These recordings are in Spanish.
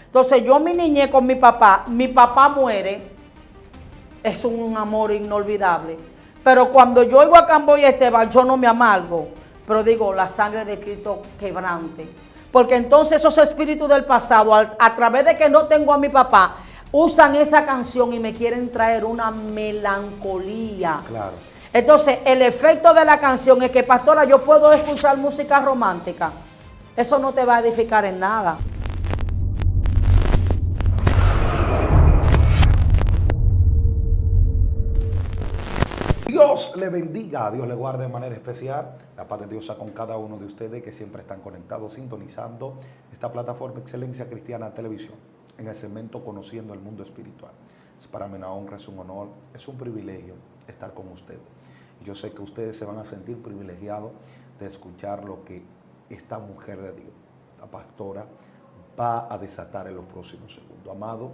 Entonces yo mi niñez con mi papá muere, es un amor inolvidable. Pero cuando yo oigo a Camboya Esteban, yo no me amargo, pero digo, la sangre de Cristo quebrante. Porque entonces esos espíritus del pasado, a través de que no tengo a mi papá, usan esa canción y me quieren traer una melancolía. Claro. Entonces, el efecto de la canción es que, pastora, yo puedo escuchar música romántica. Eso no te va a edificar en nada. Dios le bendiga, Dios le guarde de manera especial. La paz de Dios sea con cada uno de ustedes que siempre están conectados, sintonizando esta plataforma Excelencia Cristiana Televisión en el segmento Conociendo el Mundo Espiritual. Es para mí una honra, es un honor, es un privilegio estar con ustedes. Y yo sé que ustedes se van a sentir privilegiados de escuchar lo que esta mujer de Dios, esta pastora, va a desatar en los próximos segundos. Amado,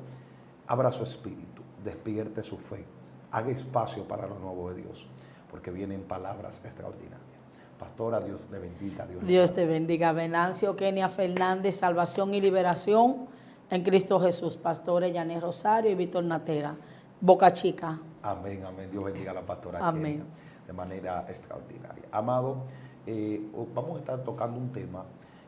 abra su espíritu, despierte su fe. Haga espacio para lo nuevo de Dios, porque vienen palabras extraordinarias. Pastora, Dios le bendiga. Dios te bendiga. Venancio Kenia Fernández, salvación y liberación en Cristo Jesús. Pastores Yané Rosario y Víctor Natera, Boca Chica. Amén, amén. Dios bendiga a la pastora Amén. Kenia de manera extraordinaria. Amado, vamos a estar tocando un tema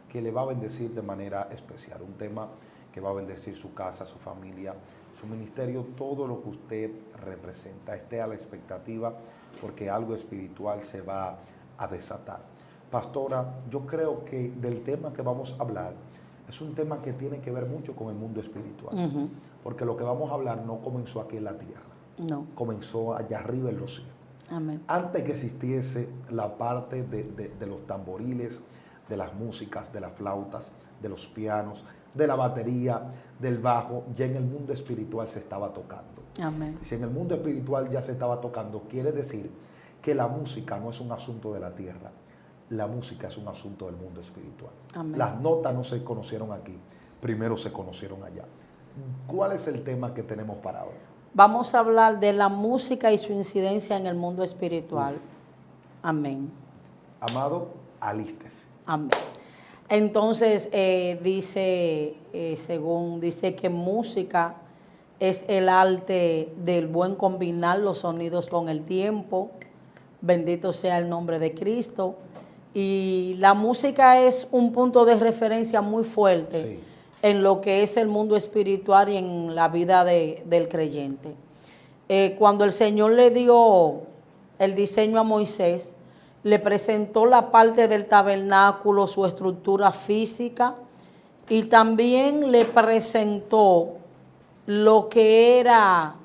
que le va a bendecir de manera especial, un tema que va a bendecir su casa, su familia, su ministerio, todo lo que usted representa. Esté a la expectativa porque algo espiritual se va a desatar. Pastora, yo creo que del tema que vamos a hablar es un tema que tiene que ver mucho con el mundo espiritual, porque lo que vamos a hablar no comenzó aquí en la tierra, no, comenzó allá arriba en los cielos. Amén. Antes que existiese la parte de los tamboriles, de las músicas, de las flautas, de los pianos, de la batería, del bajo, ya en el mundo espiritual se estaba tocando. Amén. Si en el mundo espiritual ya se estaba tocando, quiere decir que la música no es un asunto de la tierra, la música es un asunto del mundo espiritual. Amén. Las notas no se conocieron aquí, primero se conocieron allá. ¿Cuál es el tema que tenemos para hoy? Vamos a hablar de la música y su incidencia en el mundo espiritual. Amén. Amado, alístese. Amén. Entonces, dice que música es el arte del buen combinar los sonidos con el tiempo. Bendito sea el nombre de Cristo. Y la música es un punto de referencia muy fuerte, sí, en lo que es el mundo espiritual y en la vida del creyente. Cuando el Señor le dio el diseño a Moisés, le presentó la parte del tabernáculo, su estructura física, y también le presentó lo que era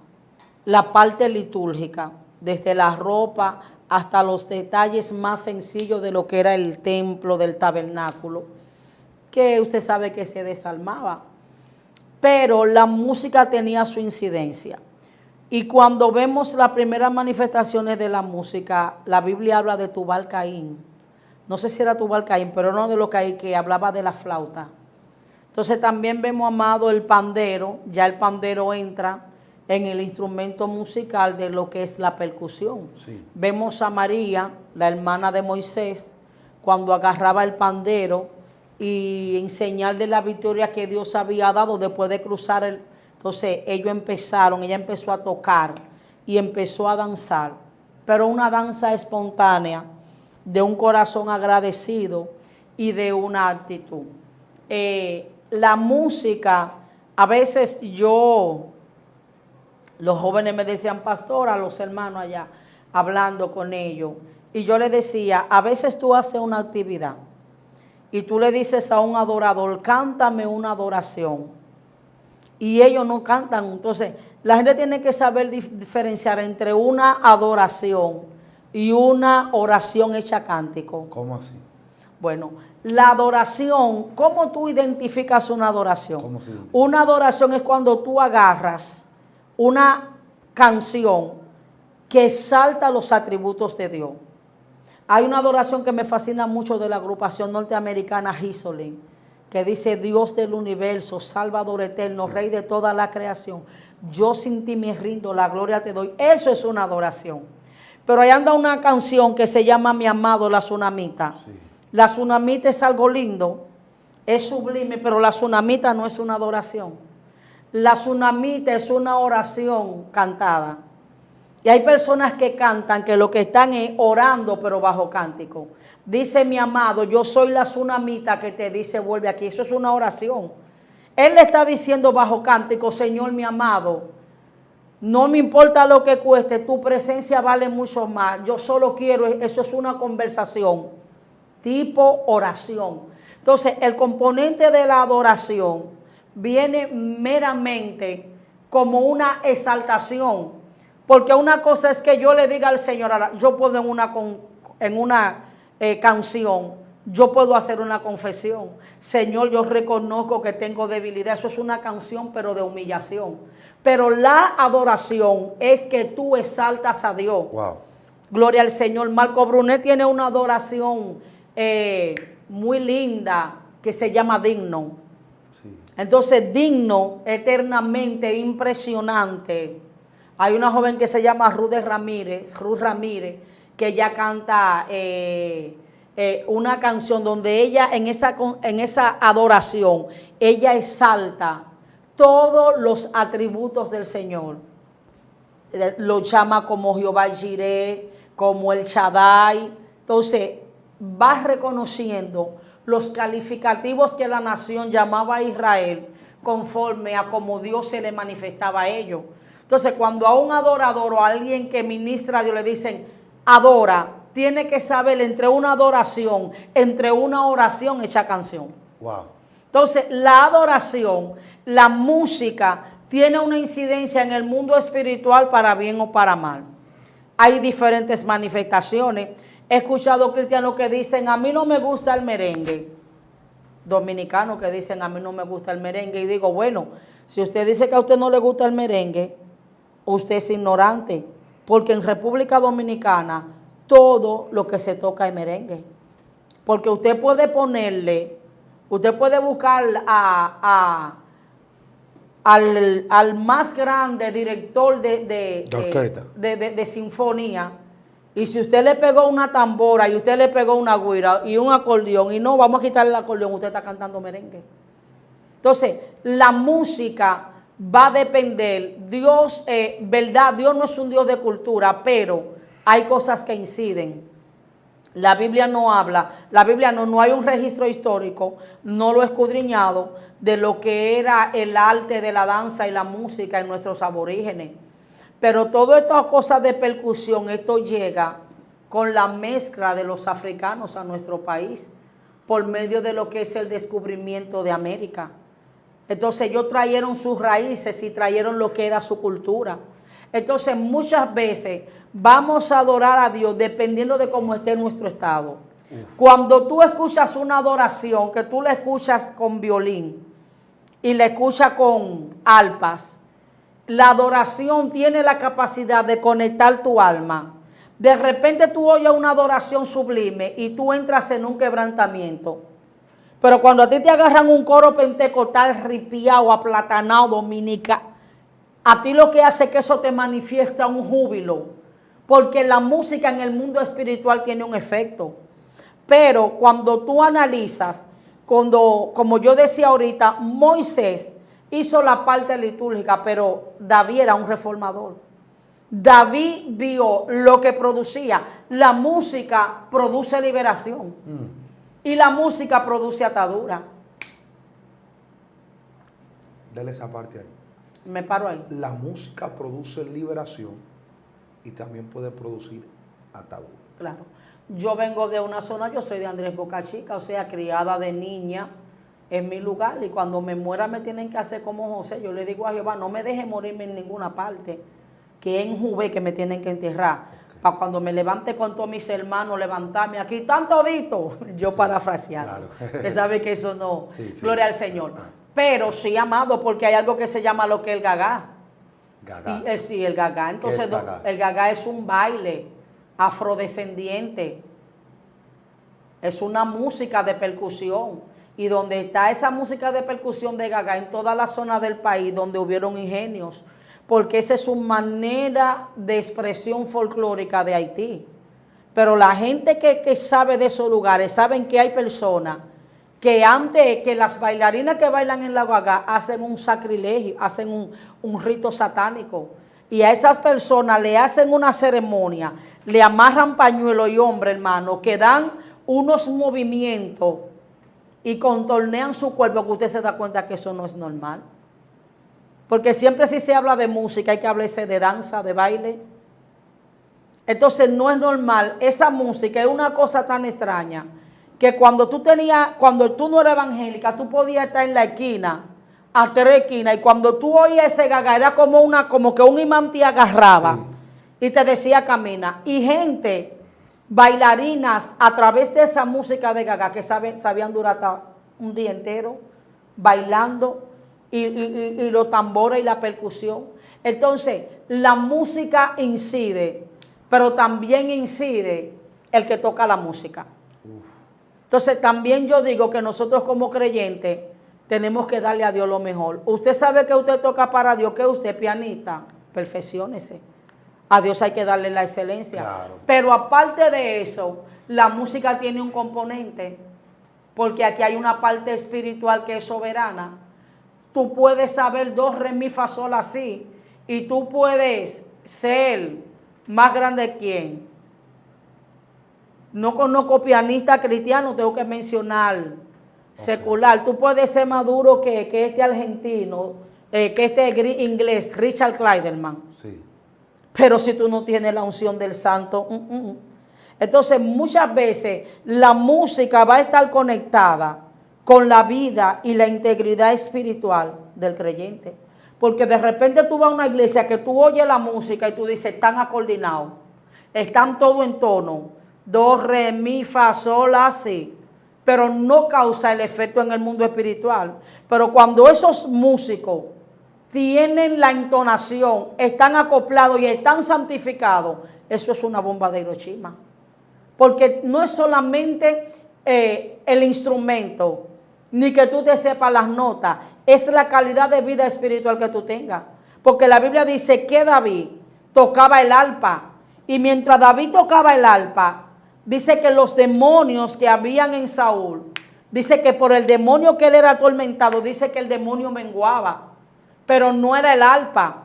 la parte litúrgica, desde la ropa hasta los detalles más sencillos de lo que era el templo del tabernáculo, que usted sabe que se desarmaba. Pero la música tenía su incidencia. Y cuando vemos las primeras manifestaciones de la música, la Biblia habla de Tubal Caín. No sé si era Tubal Caín, pero uno de los que hablaba de la flauta. Entonces también vemos, amado, el pandero. Ya el pandero entra en el instrumento musical de lo que es la percusión. Sí. Vemos a María, la hermana de Moisés, cuando agarraba el pandero y en señal de la victoria que Dios había dado después de cruzar el... Entonces ella empezó a tocar y empezó a danzar, pero una danza espontánea, de un corazón agradecido y de una actitud. La música, a veces los jóvenes me decían, pastora, los hermanos allá, hablando con ellos, y yo le decía, a veces tú haces una actividad y tú le dices a un adorador, cántame una adoración, y ellos no cantan. Entonces, la gente tiene que saber diferenciar entre una adoración y una oración hecha cántico. ¿Cómo así? Bueno, la adoración, ¿cómo tú identificas una adoración? ¿Cómo se identifica? Una adoración es cuando tú agarras una canción que exalta los atributos de Dios. Hay una adoración que me fascina mucho de la agrupación norteamericana Hisolin, que dice, Dios del universo, Salvador eterno, sí, Rey de toda la creación, yo sin ti me rindo, la gloria te doy. Eso es una adoración. Pero ahí anda una canción que se llama Mi amado, la tsunamita. Sí. La tsunamita es algo lindo, es sublime, pero la tsunamita no es una adoración. La tsunamita es una oración cantada. Y hay personas que cantan que lo que están es orando, pero bajo cántico. Dice mi amado, yo soy la tsunamita que te dice vuelve aquí. Eso es una oración. Él le está diciendo bajo cántico, Señor mi amado, no me importa lo que cueste, tu presencia vale mucho más. Yo solo quiero, eso es una conversación, tipo oración. Entonces, el componente de la adoración viene meramente como una exaltación. Porque una cosa es que yo le diga al Señor, ahora, yo puedo en una canción, yo puedo hacer una confesión. Señor, yo reconozco que tengo debilidad. Eso es una canción, pero de humillación. Pero la adoración es que tú exaltas a Dios. Wow. Gloria al Señor. Marco Brunet tiene una adoración muy linda que se llama Digno. Sí. Entonces, digno, eternamente impresionante. Hay una joven que se llama Ruth Ramírez, que ella canta una canción donde ella en esa adoración, ella exalta todos los atributos del Señor. Lo llama como Jehová Jireh, como el Shaddai. Entonces, va reconociendo los calificativos que la nación llamaba a Israel conforme a como Dios se le manifestaba a ellos. Entonces, cuando a un adorador o a alguien que ministra a Dios le dicen, adora, tiene que saber entre una adoración, entre una oración hecha canción. Wow. Entonces, la adoración, la música, tiene una incidencia en el mundo espiritual para bien o para mal. Hay diferentes manifestaciones. He escuchado cristianos que dicen, a mí no me gusta el merengue. Dominicanos que dicen, a mí no me gusta el merengue. Y digo, bueno, si usted dice que a usted no le gusta el merengue, usted es ignorante. Porque en República Dominicana, todo lo que se toca es merengue. Porque usted puede ponerle, usted puede buscar al más grande director de sinfonía. Y si usted le pegó una tambora y usted le pegó una güira y un acordeón y no, vamos a quitarle el acordeón, usted está cantando merengue. Entonces, la música va a depender. Dios, verdad, Dios no es un Dios de cultura, pero hay cosas que inciden. La Biblia no habla, la Biblia no hay un registro histórico, no lo he escudriñado, de lo que era el arte de la danza y la música en nuestros aborígenes. Pero todas estas cosas de percusión, esto llega con la mezcla de los africanos a nuestro país, por medio de lo que es el descubrimiento de América. Entonces ellos trajeron sus raíces y trajeron lo que era su cultura. Entonces muchas veces vamos a adorar a Dios dependiendo de cómo esté nuestro estado. Cuando tú escuchas una adoración, que tú la escuchas con violín y la escuchas con arpas, la adoración tiene la capacidad de conectar tu alma. De repente tú oyes una adoración sublime y tú entras en un quebrantamiento. Pero cuando a ti te agarran un coro pentecostal ripiado, aplatanado, dominica, a ti lo que hace es que eso te manifiesta un júbilo. Porque la música en el mundo espiritual tiene un efecto. Pero cuando tú analizas, como yo decía ahorita, Moisés hizo la parte litúrgica, pero David era un reformador. David vio lo que producía. La música produce liberación. Y la música produce atadura. Dele esa parte ahí. Me paro ahí. La música produce liberación y también puede producir atadura. Claro. Yo vengo de una zona, yo soy de Andrés Boca Chica, o sea, criada de niña en mi lugar, y cuando me muera me tienen que hacer como José. Yo le digo a Jehová, no me deje morirme en ninguna parte, que en Juve que me tienen que enterrar. Para cuando me levante con todos mis hermanos, levantarme aquí, tan todito, yo parafraseando. Claro. Usted sabe que eso no, sí, gloria al Señor. Pero sí, amado, porque hay algo que se llama lo que es el gagá. Gagá. Y, sí, el gagá. Entonces, gagá? El gagá es un baile afrodescendiente. Es una música de percusión. Y donde está esa música de percusión de gagá, en toda la zona del país donde hubieron ingenios, porque esa es su manera de expresión folclórica de Haití. Pero la gente que sabe de esos lugares, saben que hay personas que antes que las bailarinas que bailan en la gaga hacen un sacrilegio, hacen un rito satánico. Y a esas personas le hacen una ceremonia, le amarran pañuelo y hombre, hermano, que dan unos movimientos y contornean su cuerpo, que usted se da cuenta que eso no es normal. Porque siempre si se habla de música hay que hablarse de danza, de baile. Entonces no es normal, esa música es una cosa tan extraña que cuando tú no eras evangélica, tú podías estar en la esquina, a 3 esquinas, y cuando tú oías ese gaga, era como que un imán te agarraba y te decía camina. Y gente, bailarinas, a través de esa música de gaga, que sabían durar hasta un día entero, bailando, y los tambores y la percusión. Entonces, la música incide, pero también incide el que toca la música. Entonces, también yo digo que nosotros como creyentes tenemos que darle a Dios lo mejor. Usted sabe que usted toca para Dios, que usted es pianista, perfecciónese. A Dios hay que darle la excelencia. Claro. Pero aparte de eso, la música tiene un componente, porque aquí hay una parte espiritual que es soberana. Tú puedes saber 2, re, mi, fa, sol, así, y tú puedes ser más grande que quién. No conozco pianista cristiano, tengo que mencionar secular. Tú puedes ser más duro que este argentino, que este inglés, Richard Clayderman. Sí. Pero si tú no tienes la unción del santo, Entonces muchas veces la música va a estar conectada con la vida y la integridad espiritual del creyente. Porque de repente tú vas a una iglesia que tú oyes la música y tú dices, están acordinados, están todo en tono, 2, re, mi, fa, sol, así, pero no causa el efecto en el mundo espiritual. Pero cuando esos músicos tienen la entonación, están acoplados y están santificados, eso es una bomba de Hiroshima. Porque no es solamente el instrumento, ni que tú te sepas las notas, es la calidad de vida espiritual que tú tengas. Porque la Biblia dice que David tocaba el arpa, y mientras David tocaba el arpa, dice que los demonios que habían en Saúl, dice que por el demonio que él era atormentado, dice que el demonio menguaba, pero no era el arpa,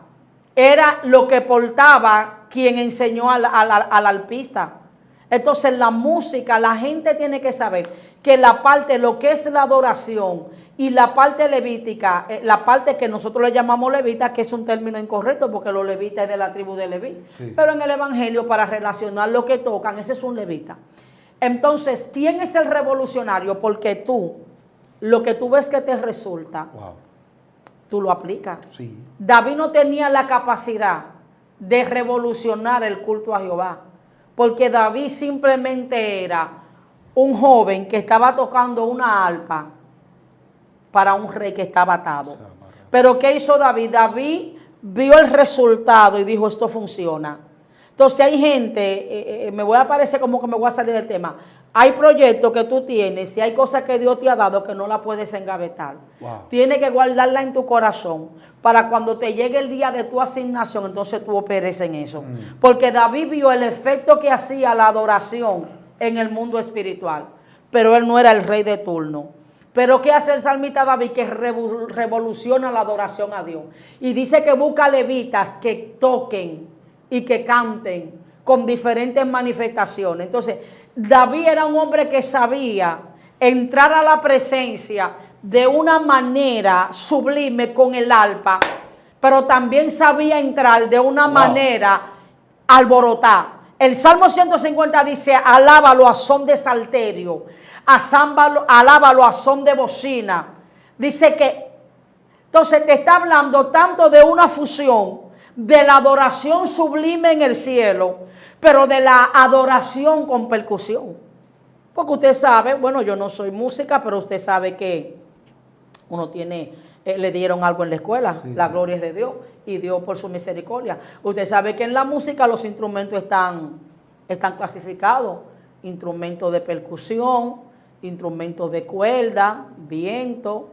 era lo que portaba quien enseñó al arpista. Entonces la música, la gente tiene que saber que la parte, lo que es la adoración y la parte levítica, la parte que nosotros le llamamos levita, que es un término incorrecto porque los levitas es de la tribu de Leví, sí. Pero en el evangelio para relacionar lo que tocan, ese es un levita. Entonces, ¿quién es el revolucionario? Porque tú, lo que tú ves que te resulta, tú lo aplicas. Sí. David no tenía la capacidad de revolucionar el culto a Jehová, porque David simplemente era un joven que estaba tocando una arpa para un rey que estaba atado. Pero ¿qué hizo David? David vio el resultado y dijo, esto funciona. Entonces hay gente, me voy a parecer como que me voy a salir del tema, hay proyectos que tú tienes y hay cosas que Dios te ha dado que no la puedes engavetar. Tienes que guardarla en tu corazón para cuando te llegue el día de tu asignación, entonces tú operes en eso. Porque David vio el efecto que hacía la adoración en el mundo espiritual, pero él no era el rey de turno. Pero ¿qué hace el salmista David? Que revoluciona la adoración a Dios. Y dice que busca levitas que toquen y que canten con diferentes manifestaciones. Entonces, David era un hombre que sabía entrar a la presencia de una manera sublime con el arpa, pero también sabía entrar de una manera alborotada. El Salmo 150 dice, alábalo a son de salterio, alábalo a son de bocina. Dice que, entonces te está hablando tanto de una fusión de la adoración sublime en el cielo, pero de la adoración con percusión. Porque usted sabe, bueno, yo no soy música, pero usted sabe que uno tiene, le dieron algo en la escuela, sí, la gloria es de Dios, y Dios por su misericordia. Usted sabe que en la música los instrumentos están clasificados, instrumentos de percusión, instrumentos de cuerda, viento,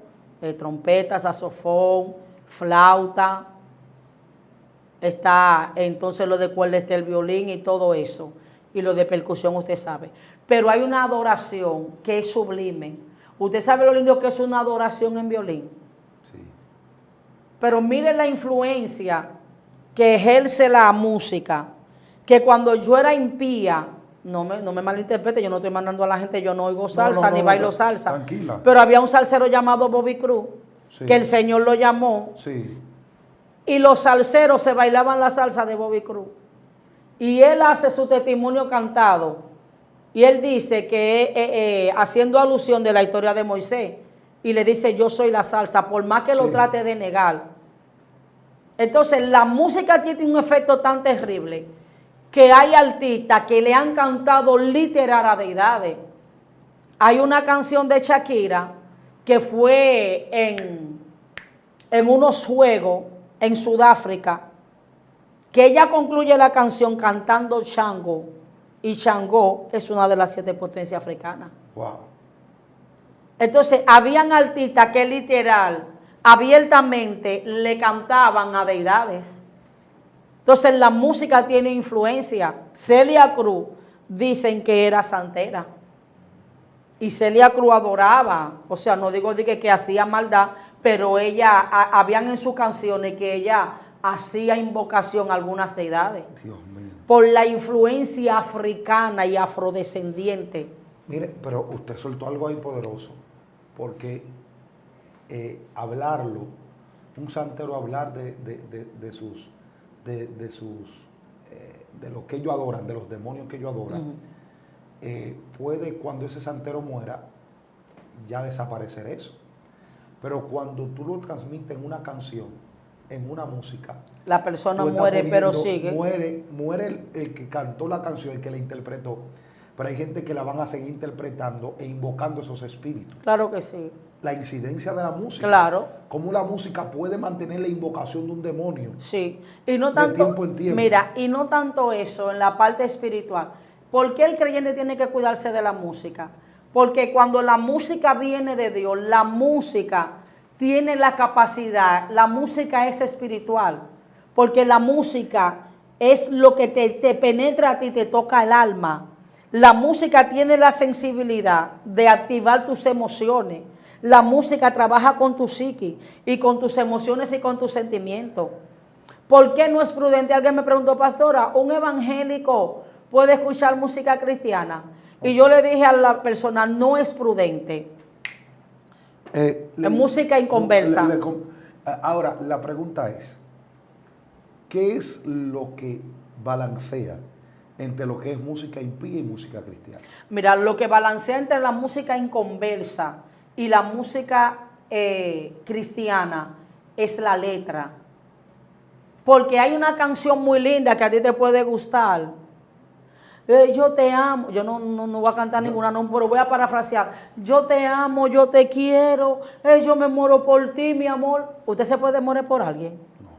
trompeta, saxofón, flauta. Está entonces lo de cuerda, está el violín y todo eso. Y lo de percusión usted sabe. Pero hay una adoración que es sublime. Usted sabe lo lindo que es una adoración en violín. Sí. Pero mire la influencia que ejerce la música, que cuando yo era impía, no me malinterprete, yo no estoy mandando a la gente, yo no oigo salsa ni bailo salsa. Tranquila. Pero había un salsero llamado Bobby Cruz, Sí. que el Señor lo llamó, Sí. y los salseros se bailaban la salsa de Bobby Cruz. Y él hace su testimonio cantado, y él dice que, haciendo alusión de la historia de Moisés, y le dice, yo soy la salsa, por más que lo Sí. trate de negar. Entonces, la música tiene un efecto tan terrible que hay artistas que le han cantado literal a deidades. Hay una canción de Shakira que fue en unos juegos en Sudáfrica, que ella concluye la canción cantando Shango, y Shango es una de las 7 potencias africanas. Wow. Entonces, habían artistas que literal, abiertamente, le cantaban a deidades. Entonces, la música tiene influencia. Celia Cruz, dicen que era santera. Y Celia Cruz adoraba, o sea, no digo que hacía maldad, pero ella, habían en sus canciones que ella hacía invocación a algunas deidades. Dios mío. Por la influencia africana y afrodescendiente. Mire, pero usted soltó algo ahí poderoso, porque hablarlo, un santero hablar de lo que ellos adoran, de los demonios que ellos adoran, puede, cuando ese santero muera, ya desaparecer eso. Pero cuando tú lo transmites en una canción, en una música, La persona tú estás muere, pero poniendo- sigue. Muere el que cantó la canción, el que la interpretó, pero hay gente que la van a seguir interpretando e invocando esos espíritus. Claro que sí. La incidencia de la música. Claro. Cómo la música puede mantener la invocación de un demonio. Sí. Y no De tanto, tiempo en tiempo. mira, y no tanto eso en la parte espiritual. ¿Por qué el creyente tiene que cuidarse de la música? Porque cuando la música viene de Dios, la música tiene la capacidad, la música es espiritual, porque la música es lo que te penetra a ti, te toca el alma. La música tiene la sensibilidad de activar tus emociones. La música trabaja con tu psique y con tus emociones y con tus sentimientos. ¿Por qué no es prudente? Alguien me preguntó, pastora, ¿un evangélico puede escuchar música cristiana? Y yo le dije a la persona, no es prudente. Música inconversa. Ahora, la pregunta es, ¿qué es lo que balancea entre lo que es música impía y música cristiana? Mira, lo que balancea entre la música inconversa y la música cristiana es la letra. Porque hay una canción muy linda que a ti te puede gustar. Yo te amo. Yo no voy a cantar ninguna, no, pero voy a parafrasear. Yo te amo, yo te quiero. Yo me muero por ti, mi amor. ¿Usted se puede morir por alguien? No.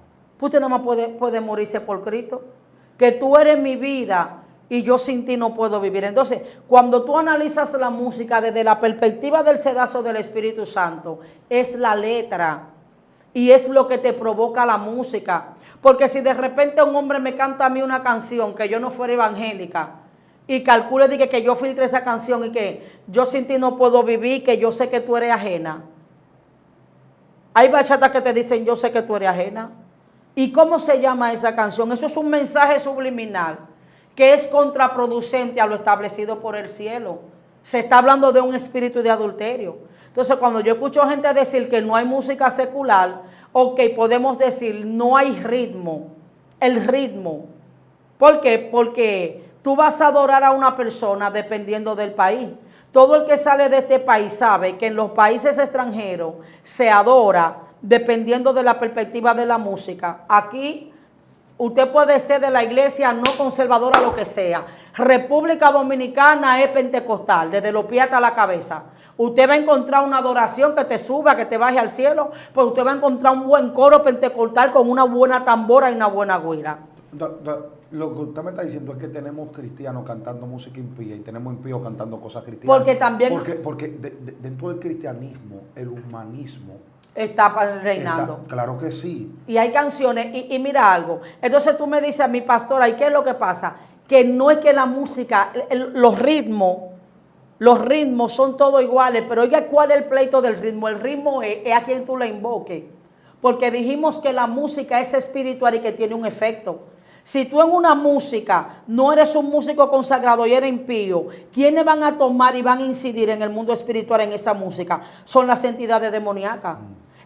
Usted nada más puede morirse por Cristo. Que tú eres mi vida y yo sin ti no puedo vivir. Entonces, cuando tú analizas la música desde la perspectiva del sedazo del Espíritu Santo, es la letra y es lo que te provoca la música. Porque si de repente un hombre me canta a mí una canción que yo no fuera evangélica y calcule que yo filtre esa canción y que yo sin ti no puedo vivir, que yo sé que tú eres ajena. Hay bachatas que te dicen yo sé que tú eres ajena. ¿Y cómo se llama esa canción? Eso es un mensaje subliminal que es contraproducente a lo establecido por el cielo. Se está hablando de un espíritu de adulterio. Entonces, cuando yo escucho gente decir que no hay música secular, ok, podemos decir no hay ritmo. El ritmo. ¿Por qué? Porque tú vas a adorar a una persona dependiendo del país. Todo el que sale de este país sabe que en los países extranjeros se adora dependiendo de la perspectiva de la música. Aquí usted puede ser de la iglesia no conservadora, lo que sea. República Dominicana es pentecostal, desde los pies hasta la cabeza. Usted va a encontrar una adoración que te suba, que te baje al cielo, pero usted va a encontrar un buen coro pentecostal con una buena tambora y una buena güira. Lo que usted me está diciendo es que tenemos cristianos cantando música impía y tenemos impíos cantando cosas cristianas. Porque también... Porque dentro del cristianismo, el humanismo está reinando. Claro que sí. Y hay canciones, y mira algo. Entonces tú me dices a mi pastora, ¿y qué es lo que pasa? Que no es que la música, los ritmos Los ritmos son todos iguales, pero oiga, ¿cuál es el pleito del ritmo? El ritmo es a quien tú le invoques. Porque dijimos que la música es espiritual y que tiene un efecto. Si tú en una música no eres un músico consagrado y eres impío, ¿quiénes van a tomar y van a incidir en el mundo espiritual en esa música? Son las entidades demoníacas.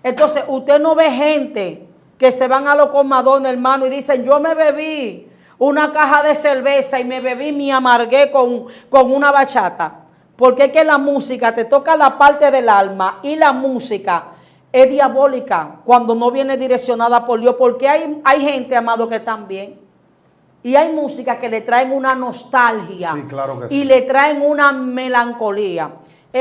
Entonces, usted no ve gente que se van a los colmadones, hermano, y dicen, yo me bebí una caja de cerveza y me amargué con una bachata. Porque es que la música te toca la parte del alma y la música es diabólica cuando no viene direccionada por Dios. Porque hay gente, amado, que están bien. Y hay música que le traen una nostalgia, sí, claro que y sí, le traen una melancolía.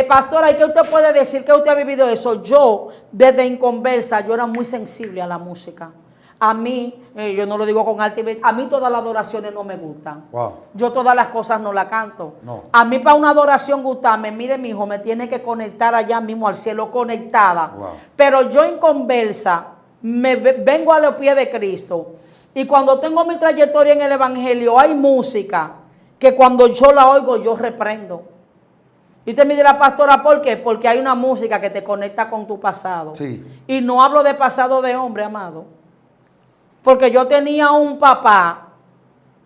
Pastora, ¿y qué usted puede decir? ¿Qué usted ha vivido eso? Yo, desde inconversa, yo era muy sensible a la música. A mí, yo no lo digo con altivez, a mí todas las adoraciones no me gustan. wow, Yo todas las cosas no las canto. no, A mí para una adoración gustarme, mire mi hijo, me tiene que conectar allá mismo al cielo, conectada. wow, Pero yo inconversa, vengo a los pies de Cristo. Y cuando tengo mi trayectoria en el Evangelio, hay música que cuando yo la oigo, yo reprendo. Y usted me dirá, pastora, ¿por qué? Porque hay una música que te conecta con tu pasado. sí, Y no hablo de pasado de hombre, amado. Porque yo tenía un papá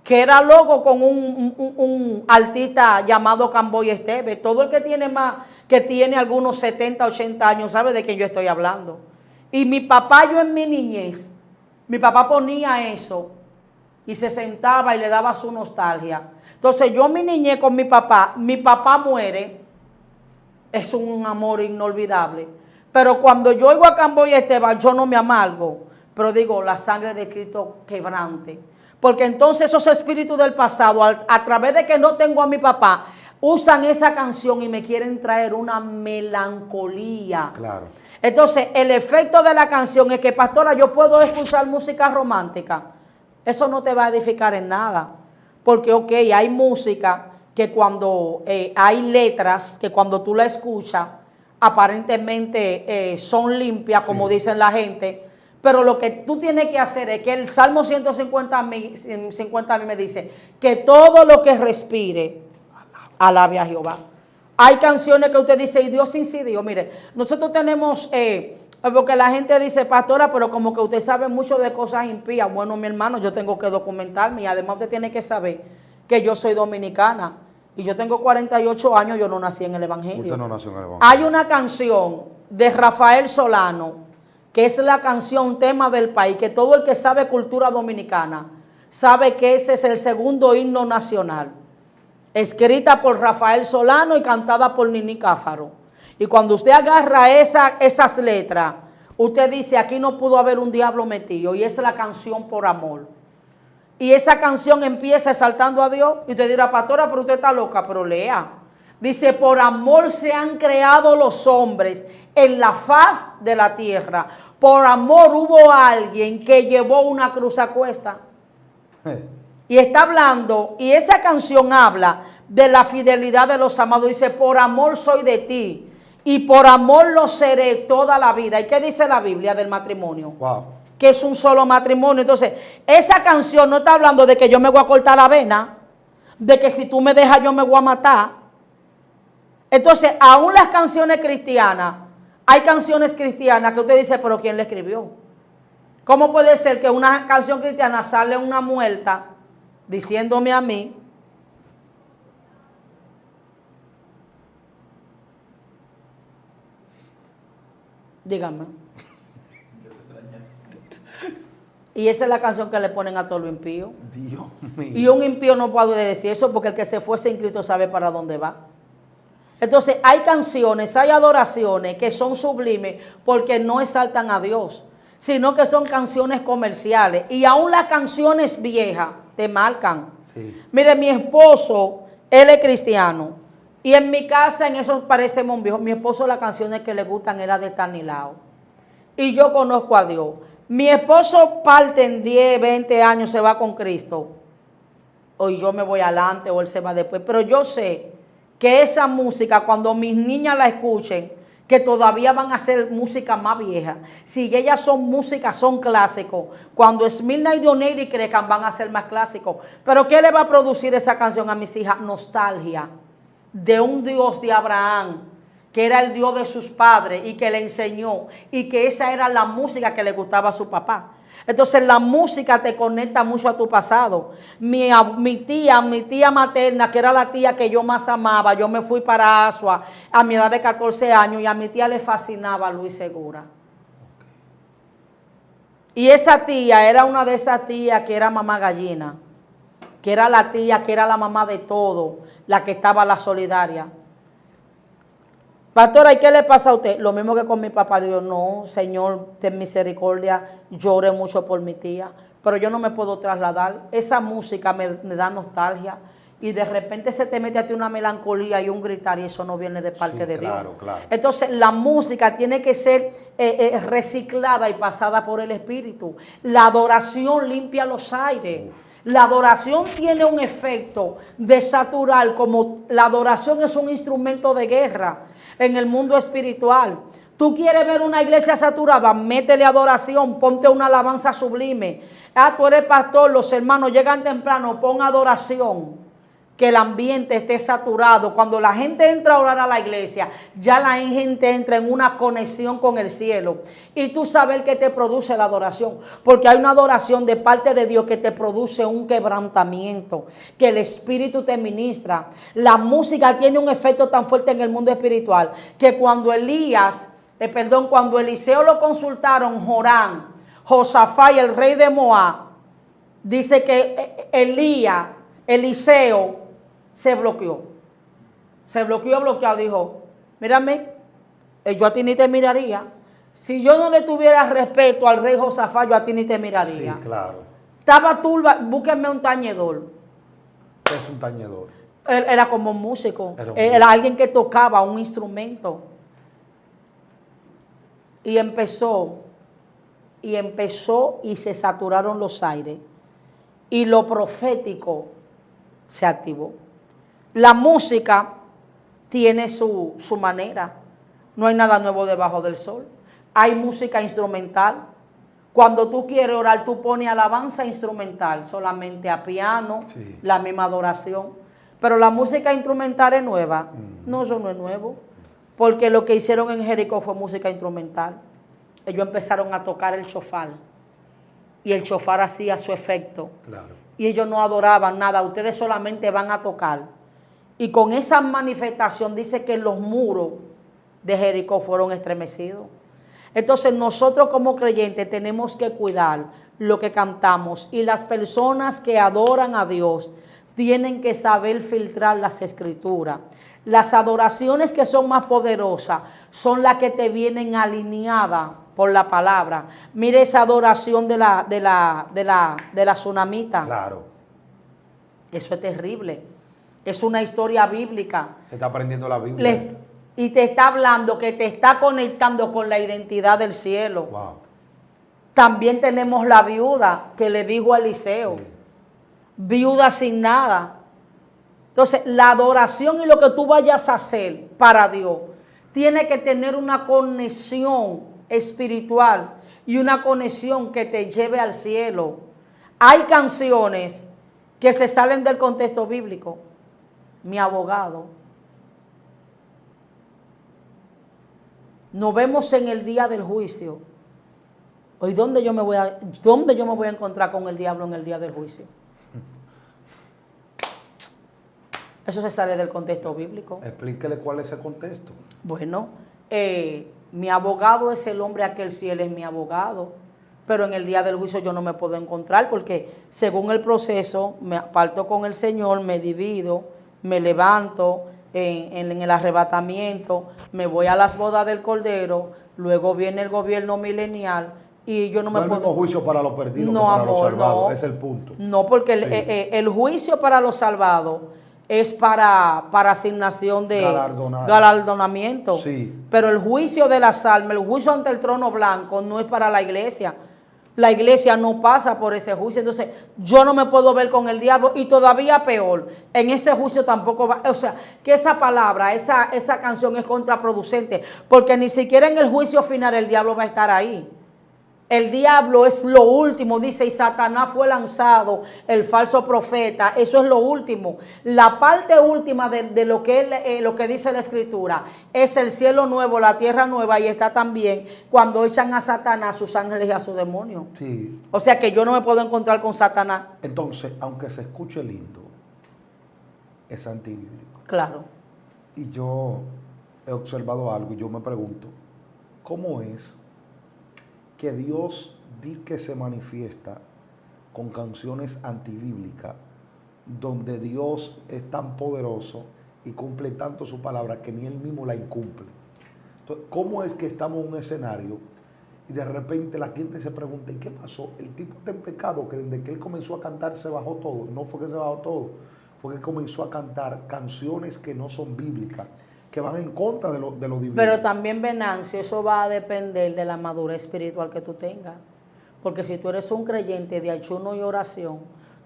que era loco con un artista llamado Camboy Esteve. Todo el que tiene algunos 70, 80 años sabe de quién yo estoy hablando. Y mi papá, yo en mi niñez, mi papá ponía eso y se sentaba y le daba su nostalgia. Entonces yo mi niñez con mi papá muere, es un amor inolvidable. Pero cuando yo oigo a Camboy Esteban, yo no me amargo, pero digo, la sangre de Cristo quebrante. Porque entonces esos espíritus del pasado, a través de que no tengo a mi papá, usan esa canción y me quieren traer una melancolía. claro. Entonces, el efecto de la canción es que, pastora, yo puedo escuchar música romántica. Eso no te va a edificar en nada. Porque, ok, hay música que cuando hay letras, que cuando tú la escuchas, aparentemente son limpias, como Sí, dicen la gente. Pero lo que tú tienes que hacer es que el Salmo 150 a mí me dice que todo lo que respire, alabe a Jehová. Hay canciones que usted dice, y Dios incidió. Mire, nosotros tenemos, porque la gente dice, pastora, pero como que usted sabe mucho de cosas impías. Bueno, mi hermano, yo tengo que documentarme y además usted tiene que saber que yo soy dominicana y yo tengo 48 años, yo no nací en el Evangelio. Usted no nació en el Evangelio. Hay una canción de Rafael Solano, que es la canción tema del país, que todo el que sabe cultura dominicana sabe que ese es el segundo himno nacional. Escrita por Rafael Solano y cantada por Nini Cáfaro. Y cuando usted agarra esas letras, usted dice, aquí no pudo haber un diablo metido. Y es la canción por amor. Y esa canción empieza exaltando a Dios. Y usted dirá, pastora, pero usted está loca, pero lea. Dice, por amor se han creado los hombres en la faz de la tierra. Por amor hubo alguien que llevó una cruz a cuesta. Y está hablando, y esa canción habla de la fidelidad de los amados. Dice, por amor soy de ti, y por amor lo seré toda la vida. ¿Y qué dice la Biblia del matrimonio? Wow. Que es un solo matrimonio. Entonces, esa canción no está hablando de que yo me voy a cortar la vena, de que si tú me dejas yo me voy a matar. Entonces, aún las canciones cristianas, hay canciones cristianas que usted dice, pero ¿quién la escribió? ¿Cómo puede ser que una canción cristiana sale una muerta diciéndome a mí, dígame, y esa es la canción que le ponen a todo lo impío? Dios mío. Y un impío no puede decir eso porque el que se fuese en Cristo sabe para dónde va. Entonces hay canciones, hay adoraciones que son sublimes porque no exaltan a Dios, sino que son canciones comerciales. Y aún las canciones viejas te marcan. Sí. Mire, mi esposo, él es cristiano. Y en mi casa, en eso parecemos viejos. Mi esposo, las canciones que le gustan era de Tanilao. Y yo conozco a Dios. Mi esposo parte en 10, 20 años, se va con Cristo. O yo me voy adelante o él se va después. Pero yo sé que esa música, cuando mis niñas la escuchen, que todavía van a hacer música más vieja. Si ellas son músicas, son clásicos. Cuando Esmirna y Dioneiri crezcan, van a ser más clásicos. Pero ¿qué le va a producir esa canción a mis hijas? Nostalgia. de un Dios de Abraham, que era el Dios de sus padres y que le enseñó, y que esa era la música que le gustaba a su papá. Entonces la música te conecta mucho a tu pasado. Mi tía materna, que era la tía que yo más amaba, yo me fui para Asua a mi edad de 14 años y a mi tía le fascinaba Luis Segura. Y esa tía era una de esas tías que era mamá gallina, que era la tía, que era la mamá de todo, la que estaba la solidaria. Pastora, ¿y qué le pasa a usted? Lo mismo que con mi papá. Digo, no, Señor, ten misericordia, lloré mucho por mi tía, pero yo no me puedo trasladar. Esa música me da nostalgia y de repente se te mete a ti una melancolía y un gritar y eso no viene de parte de Dios. Claro. Entonces la música tiene que ser reciclada y pasada por el Espíritu. La adoración limpia los aires. La adoración tiene un efecto de saturar, como la adoración es un instrumento de guerra en el mundo espiritual. Tú quieres ver una iglesia saturada, métele adoración, ponte una alabanza sublime. Tú eres pastor, los hermanos llegan temprano, pon adoración. Que el ambiente esté saturado. Cuando la gente entra a orar a la iglesia, ya la gente entra en una conexión con el cielo. Y tú sabes que te produce la adoración. Porque hay una adoración de parte de Dios que te produce un quebrantamiento. Que el Espíritu te ministra. La música tiene un efecto tan fuerte en el mundo espiritual que cuando cuando Eliseo lo consultaron, Joram, Josafat y el rey de Moab, dice que Eliseo se bloqueó. Se bloqueado. Dijo, mírame, yo a ti ni te miraría. Si yo no le tuviera respeto al rey Josafat, yo a ti ni te miraría. Sí, claro. Estaba turba, búsquenme un tañedor. ¿Qué es un tañedor? Él era como un músico. Era alguien que tocaba un instrumento. Y empezó y se saturaron los aires. Y lo profético se activó. La música tiene su manera. No hay nada nuevo debajo del sol. Hay música instrumental. Cuando tú quieres orar, tú pones alabanza instrumental, solamente a piano, sí, la misma adoración. Pero la música instrumental es nueva. No, eso no es nuevo. Porque lo que hicieron en Jericó fue música instrumental. Ellos empezaron a tocar el shofar. Y el shofar hacía su efecto. Claro. Y ellos no adoraban nada, ustedes solamente van a tocar. Y con esa manifestación dice que los muros de Jericó fueron estremecidos. Entonces nosotros como creyentes tenemos que cuidar lo que cantamos. Y las personas que adoran a Dios tienen que saber filtrar las escrituras. Las adoraciones que son más poderosas son las que te vienen alineadas por la palabra. Mire esa adoración de la tsunamita. Claro. Eso es terrible. Es una historia bíblica. Se está aprendiendo la Biblia. Y te está hablando que te está conectando con la identidad del cielo. Wow. También tenemos la viuda que le dijo a Eliseo. Sí. Viuda sin nada. Entonces, la adoración y lo que tú vayas a hacer para Dios tiene que tener una conexión espiritual y una conexión que te lleve al cielo. Hay canciones que se salen del contexto bíblico. Mi abogado. Nos vemos en el día del juicio. Hoy, ¿dónde yo me voy a encontrar con el diablo en el día del juicio? Eso se sale del contexto bíblico. Explíquele cuál es ese contexto. Bueno, mi abogado es el hombre aquel, si él es mi abogado, pero en el día del juicio yo no me puedo encontrar porque según el proceso me aparto con el Señor, me divido, me levanto en el arrebatamiento, me voy a las bodas del Cordero, luego viene el gobierno milenial y yo no me puedo... No hay mismo juicio para los perdidos que para los salvados, ese es el punto. No, porque sí, el juicio para los salvados es para asignación de galardonamiento. Sí. Pero el juicio de las almas, el juicio ante el trono blanco no es para la iglesia. La iglesia no pasa por ese juicio. Entonces yo no me puedo ver con el diablo y todavía peor, en ese juicio tampoco va. O sea, que esa palabra, esa canción es contraproducente porque ni siquiera en el juicio final el diablo va a estar ahí. El diablo es lo último, dice, y Satanás fue lanzado, el falso profeta, eso es lo último. La parte última de lo que dice la Escritura es el cielo nuevo, la tierra nueva, y está también cuando echan a Satanás, a sus ángeles y a sus demonios. Sí. O sea que yo no me puedo encontrar con Satanás. Entonces, aunque se escuche lindo, es antibíblico. Claro. Y yo he observado algo y yo me pregunto, ¿cómo es que Dios di que se manifiesta con canciones antibíblicas, donde Dios es tan poderoso y cumple tanto su palabra que ni Él mismo la incumple? Entonces, ¿cómo es que estamos en un escenario y de repente la gente se pregunta, ¿y qué pasó? El tipo está en pecado, que desde que él comenzó a cantar se bajó todo. No fue que se bajó todo, fue que comenzó a cantar canciones que no son bíblicas, que van en contra de lo divino. Pero también, Venancio, eso va a depender de la madurez espiritual que tú tengas. Porque si tú eres un creyente de ayuno y oración,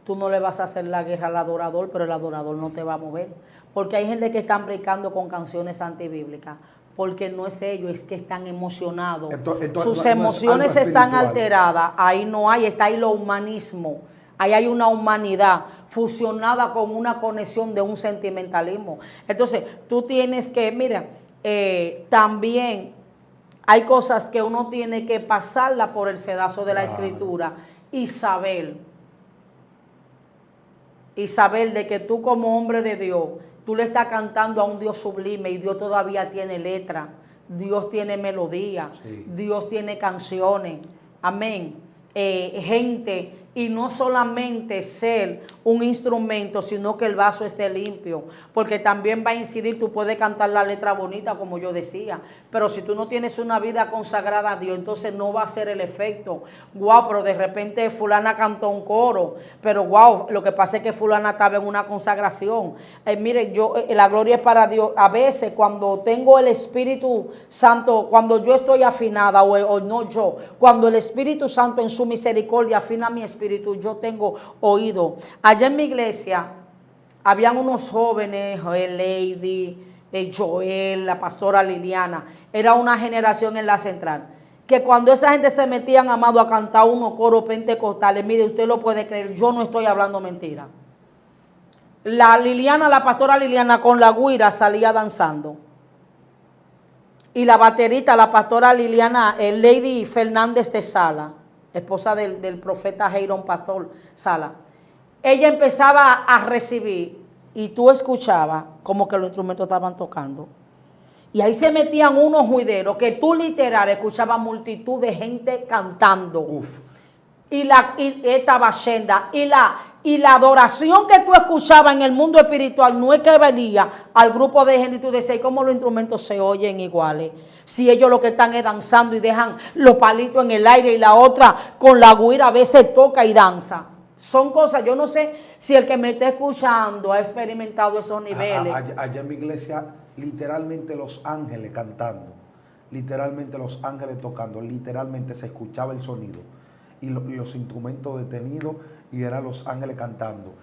tú no le vas a hacer la guerra al adorador, pero el adorador no te va a mover. Porque hay gente que están brincando con canciones antibíblicas, porque no es ellos, es que están emocionados. Entonces, sus no emociones es están espiritual. alteradas, ahí no hay, está ahí lo humanismo. Ahí hay una humanidad fusionada con una conexión de un sentimentalismo. Entonces, tú tienes que, mira, también hay cosas que uno tiene que pasarla por el sedazo de la Escritura y saber de que tú como hombre de Dios, tú le estás cantando a un Dios sublime y Dios todavía tiene letra, Dios tiene melodía, sí. Dios tiene canciones, amén. Gente, y no solamente ser un instrumento, sino que el vaso esté limpio, porque también va a incidir, tú puedes cantar la letra bonita, como yo decía, pero si tú no tienes una vida consagrada a Dios, entonces no va a ser el efecto. Guau, pero de repente fulana cantó un coro, pero guau, lo que pasa es que fulana estaba en una consagración. Mire, la gloria es para Dios. A veces cuando tengo el Espíritu Santo, cuando yo estoy afinada, o no yo, cuando el Espíritu Santo en su misericordia afina mi espíritu, yo tengo oído. Allá en mi iglesia habían unos jóvenes, Lady, Joel, la pastora Liliana, era una generación en la central, que cuando esa gente se metían, amado, a cantar unos coros pentecostales, mire, usted lo puede creer, yo no estoy hablando mentira. La Liliana, la pastora Liliana con la güira salía danzando. Y la baterista, la pastora Liliana, Lady Fernández de Sala, esposa del profeta Jairón Pastor Sala, ella empezaba a recibir y tú escuchabas como que los instrumentos estaban tocando. Y ahí se metían unos juideros que tú literal escuchabas multitud de gente cantando. Uf. Y esta bachenda, y la adoración que tú escuchabas en el mundo espiritual no es que venía al grupo de gente y tú decías, ¿cómo los instrumentos se oyen iguales? Si ellos lo que están es danzando y dejan los palitos en el aire y la otra con la güira a veces toca y danza. Son cosas, yo no sé si el que me está escuchando ha experimentado esos niveles. Allá en mi iglesia, literalmente los ángeles cantando, literalmente los ángeles tocando, literalmente se escuchaba el sonido. Y los instrumentos detenidos y eran los ángeles cantando.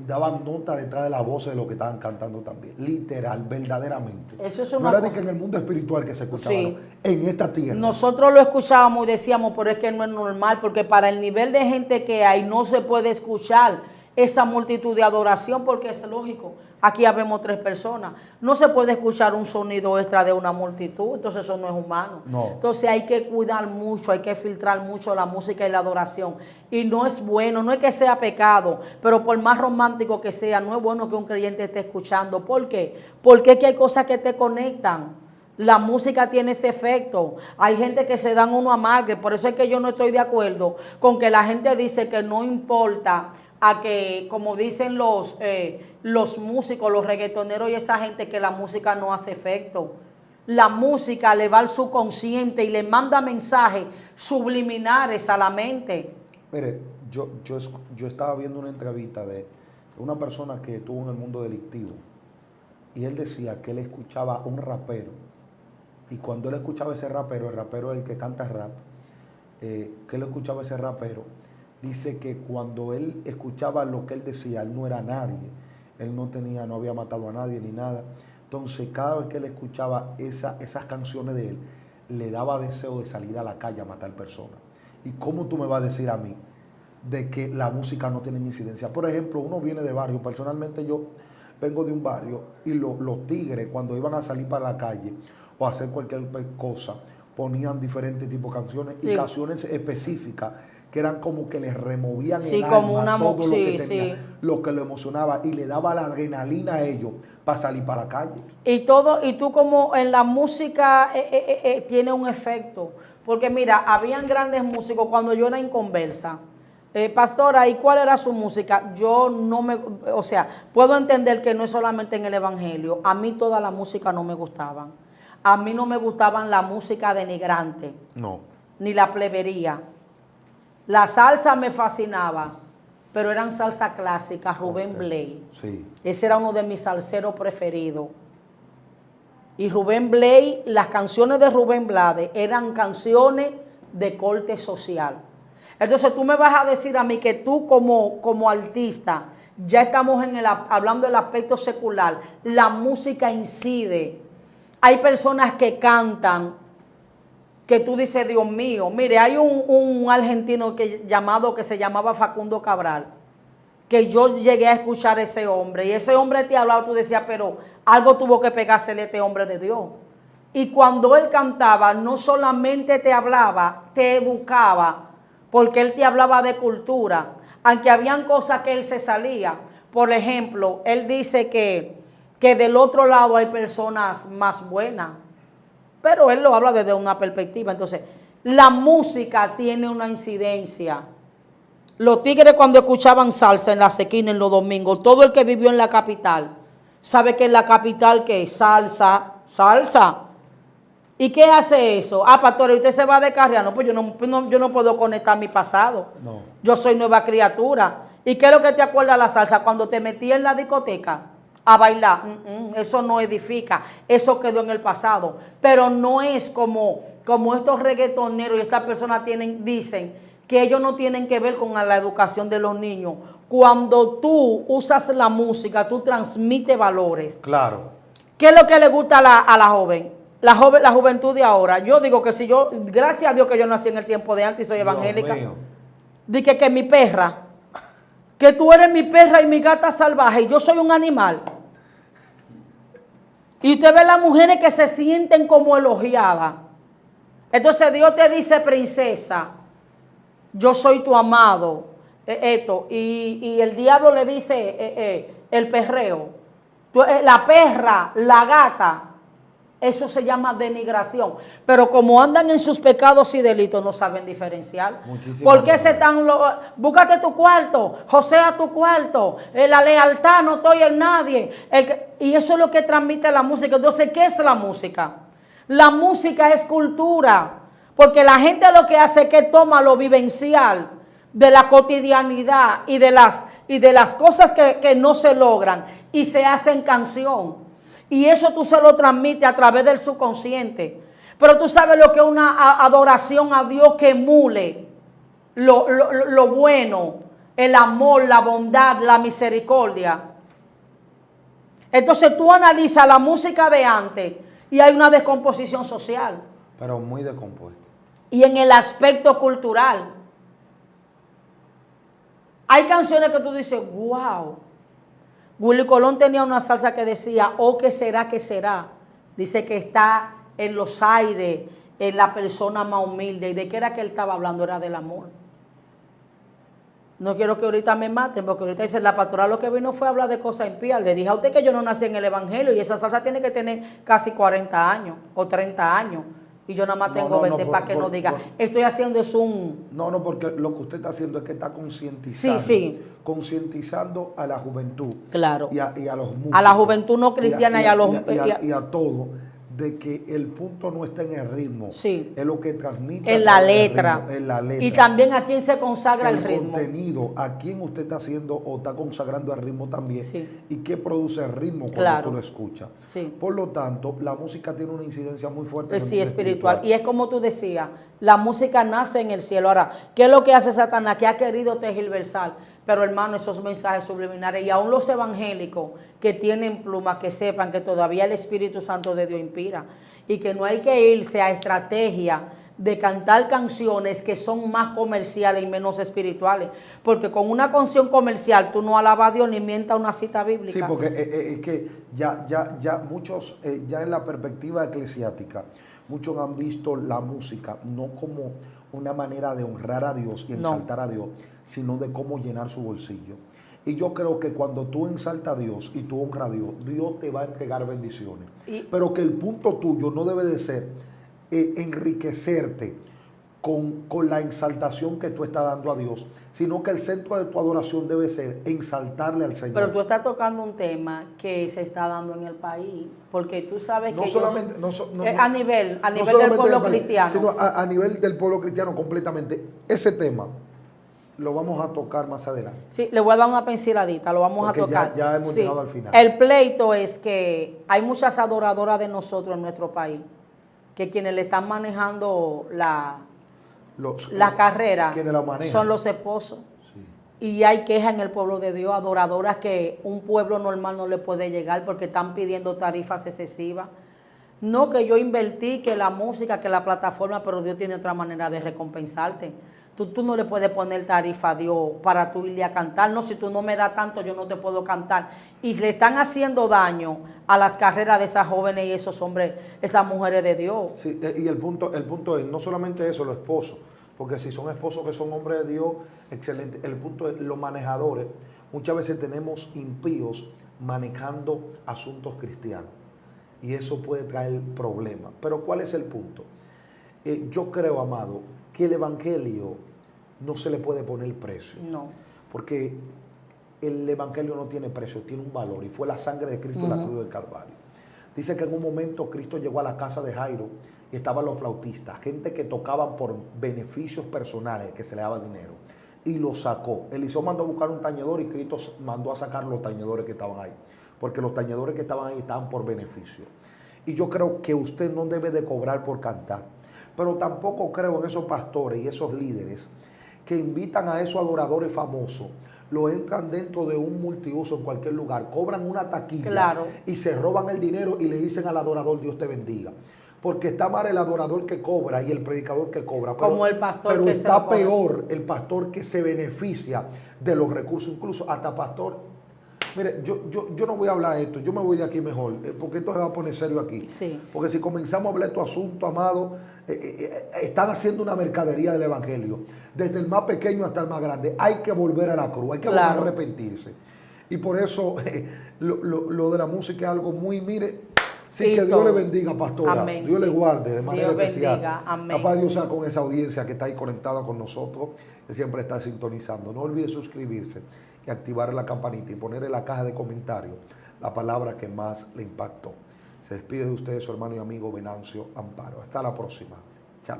Daban nota detrás de la voz de lo que estaban cantando también. Literal, verdaderamente. Eso es no una era de que en el mundo espiritual que se escuchaba, sí. no, en esta tierra. Nosotros lo escuchábamos y decíamos, pero es que no es normal, porque para el nivel de gente que hay no se puede escuchar esa multitud de adoración, porque es lógico. Aquí habemos 3 personas. No se puede escuchar un sonido extra de una multitud, entonces eso no es humano. No. Entonces hay que cuidar mucho, hay que filtrar mucho la música y la adoración. Y no es bueno, no es que sea pecado, pero por más romántico que sea, no es bueno que un creyente esté escuchando. ¿Por qué? Porque es que hay cosas que te conectan. La música tiene ese efecto. Hay gente que se dan uno amargue, por eso es que yo no estoy de acuerdo con que la gente dice que no importa a que, como dicen los músicos, los reggaetoneros y esa gente, que la música no hace efecto. La música le va al subconsciente y le manda mensajes subliminares a la mente. Mire, yo estaba viendo una entrevista de una persona que estuvo en el mundo delictivo y él decía que él escuchaba un rapero y cuando él escuchaba ese rapero, el rapero es el que canta rap, que él escuchaba ese rapero, dice que cuando él escuchaba lo que él decía, él no era nadie, él no había matado a nadie ni nada. Entonces, cada vez que él escuchaba esas canciones de él, le daba deseo de salir a la calle a matar personas. ¿Y cómo tú me vas a decir a mí de que la música no tiene incidencia? Por ejemplo, uno viene de barrio. Personalmente yo vengo de un barrio y los tigres, cuando iban a salir para la calle o a hacer cualquier cosa, ponían diferentes tipos de canciones y canciones específicas que eran como que les removían el como alma, todo lo que sí, tenía, lo que lo emocionaba y le daba la adrenalina a ellos para salir para la calle. Y tú como en la música tiene un efecto, porque mira, habían grandes músicos cuando yo era inconversa. Pastora, ¿y cuál era su música? Yo no me, o sea, puedo entender que no es solamente en el evangelio. A mí toda la música no me gustaban. A mí no me gustaban la música denigrante. No. Ni la plebería. La salsa me fascinaba, pero eran salsa clásica, Rubén Blades. Sí. Ese era uno de mis salseros preferidos. Y Rubén Blades, las canciones de Rubén Blades eran canciones de corte social. Entonces tú me vas a decir a mí que tú como artista, ya estamos hablando del aspecto secular, la música incide. Hay personas que cantan, que tú dices, Dios mío, mire, hay un argentino que se llamaba Facundo Cabral, que yo llegué a escuchar a ese hombre, y ese hombre te hablaba, tú decías, pero algo tuvo que pegársele a este hombre de Dios. Y cuando él cantaba, no solamente te hablaba, te educaba, porque él te hablaba de cultura, aunque habían cosas que él se salía. Por ejemplo, él dice que del otro lado hay personas más buenas, pero él lo habla desde una perspectiva. Entonces, la música tiene una incidencia. Los tigres cuando escuchaban salsa en la esquina en los domingos, todo el que vivió en la capital sabe que en la capital que es salsa. ¿Y qué hace eso? Pastor, ¿usted se va de carriano? Pues yo no puedo conectar mi pasado. No. Yo soy nueva criatura. ¿Y qué es lo que te acuerda la salsa? Cuando te metí en la discoteca a bailar. Eso no edifica. Eso quedó en el pasado. Pero no es como estos reggaetoneros y estas personas dicen que ellos no tienen que ver con la educación de los niños. Cuando tú usas la música, tú transmites valores. Claro. ¿Qué es lo que le gusta a la joven? La juventud de ahora. Yo digo que si yo, gracias a Dios que yo nací en el tiempo de antes y soy evangélica. Dije que mi perra, que tú eres mi perra y mi gata salvaje y yo soy un animal. Y usted ve las mujeres que se sienten como elogiadas. Entonces Dios te dice, princesa, yo soy tu amado. Y el diablo le dice el perreo. La perra, la gata. Eso se llama denigración. Pero como andan en sus pecados y delitos, no saben diferenciar. ¿Por qué se están... Búscate tu cuarto, josea tu cuarto, la lealtad, no estoy en nadie. Y eso es lo que transmite la música. Entonces, ¿qué es la música? La música es cultura. Porque la gente lo que hace es que toma lo vivencial de la cotidianidad y de las cosas que no se logran y se hacen canción. Y eso tú se lo transmites a través del subconsciente. Pero tú sabes lo que es una adoración a Dios que emule lo bueno, el amor, la bondad, la misericordia. Entonces tú analizas la música de antes y hay una descomposición social. Pero muy descompuesta. Y en el aspecto cultural. Hay canciones que tú dices, wow. Willy Colón tenía una salsa que decía, oh, ¿qué será, qué será? Dice que está en los aires, en la persona más humilde. ¿Y de qué era que él estaba hablando? Era del amor. No quiero que ahorita me maten, porque ahorita dice, la pastoral lo que vino fue a hablar de cosas impías. Le dije a usted que yo no nací en el evangelio y esa salsa tiene que tener casi 40 años o 30 años. Y yo nada más tengo 20 para que no diga, estoy haciendo es un... No, porque lo que usted está haciendo es que está concientizando. Sí. Concientizando a la juventud. Claro. Y a los músicos. A la juventud no cristiana y a todo, de que el punto no está en el ritmo. Sí. Es lo que transmite. En la letra. En la letra. Y también a quién se consagra el ritmo. El contenido, a quién usted está haciendo o está consagrando el ritmo también. Sí. Y qué produce el ritmo cuando tú lo escuchas. Sí. Por lo tanto, la música tiene una incidencia muy fuerte. Pues sí, espiritual. Y es como tú decías, la música nace en el cielo. Ahora, ¿qué es lo que hace Satanás? Que ha querido tergiversar. Pero hermano, esos mensajes subliminares, y aún los evangélicos que tienen plumas, que sepan que todavía el Espíritu Santo de Dios inspira y que no hay que irse a estrategia de cantar canciones que son más comerciales y menos espirituales. Porque con una canción comercial tú no alabas a Dios ni mientas una cita bíblica. Sí, porque es que ya muchos, ya en la perspectiva eclesiástica, muchos han visto la música no como una manera de honrar a Dios y exaltar a Dios, sino de cómo llenar su bolsillo. Y yo creo que cuando tú exaltas a Dios y tú honras a Dios, Dios te va a entregar bendiciones. Pero que el punto tuyo no debe de ser enriquecerte con la exaltación que tú estás dando a Dios, sino que el centro de tu adoración debe ser exaltarle al Señor. Pero tú estás tocando un tema que se está dando en el país, porque tú sabes que a nivel del pueblo cristiano, sino a nivel del pueblo cristiano completamente. Ese tema lo vamos a tocar más adelante. Sí, le voy a dar una pinceladita, lo vamos porque a tocar. Ya hemos llegado al final. El pleito es que hay muchas adoradoras de nosotros en nuestro país, que quienes le están manejando la carrera son los esposos. Sí. Y hay quejas en el pueblo de Dios, adoradoras que un pueblo normal no le puede llegar porque están pidiendo tarifas excesivas. No que yo invertí, que la música, que la plataforma, pero Dios tiene otra manera de recompensarte. Tú no le puedes poner tarifa a Dios para tú irle a cantar. No, si tú no me das tanto, yo no te puedo cantar. Y le están haciendo daño a las carreras de esas jóvenes y esos hombres, esas mujeres de Dios. Sí, y el punto es, no solamente eso, los esposos, porque si son esposos que son hombres de Dios, excelente. El punto es, los manejadores, muchas veces tenemos impíos manejando asuntos cristianos. Y eso puede traer problemas. Pero ¿cuál es el punto? Yo creo, amado, que el evangelio no se le puede poner precio. No. Porque el evangelio no tiene precio, tiene un valor. Y fue la sangre de Cristo en la cruz del Calvario. Dice que en un momento Cristo llegó a la casa de Jairo y estaban los flautistas, gente que tocaban por beneficios personales, que se le daba dinero. Y lo sacó. Eliseo mandó a buscar un tañedor y Cristo mandó a sacar los tañedores que estaban ahí. Porque los tañedores que estaban ahí estaban por beneficio. Y yo creo que usted no debe de cobrar por cantar. Pero tampoco creo en esos pastores y esos líderes que invitan a esos adoradores famosos, lo entran dentro de un multiuso en cualquier lugar, cobran una taquilla y se roban el dinero y le dicen al adorador, Dios te bendiga. Porque está mal el adorador que cobra y el predicador que cobra. Como el pastor pero que está peor el pastor que se beneficia de los recursos, incluso hasta pastor. Mire, yo no voy a hablar de esto, yo me voy de aquí mejor, porque esto se va a poner serio aquí. Sí. Porque si comenzamos a hablar de estos asuntos, amado, están haciendo una mercadería del evangelio. Desde el más pequeño hasta el más grande. Hay que volver a la cruz, hay que volver a arrepentirse. Y por eso lo de la música es algo muy, mire, sí, que Dios le bendiga, pastora. Amén, Dios le guarde de manera especial. Bendiga. Amén. Capaz Dios sea con esa audiencia que está ahí conectada con nosotros, que siempre está sintonizando. No olvide suscribirse y activar la campanita y poner en la caja de comentarios la palabra que más le impactó. Se despide de ustedes su hermano y amigo Venancio Amparo. Hasta la próxima. Chao.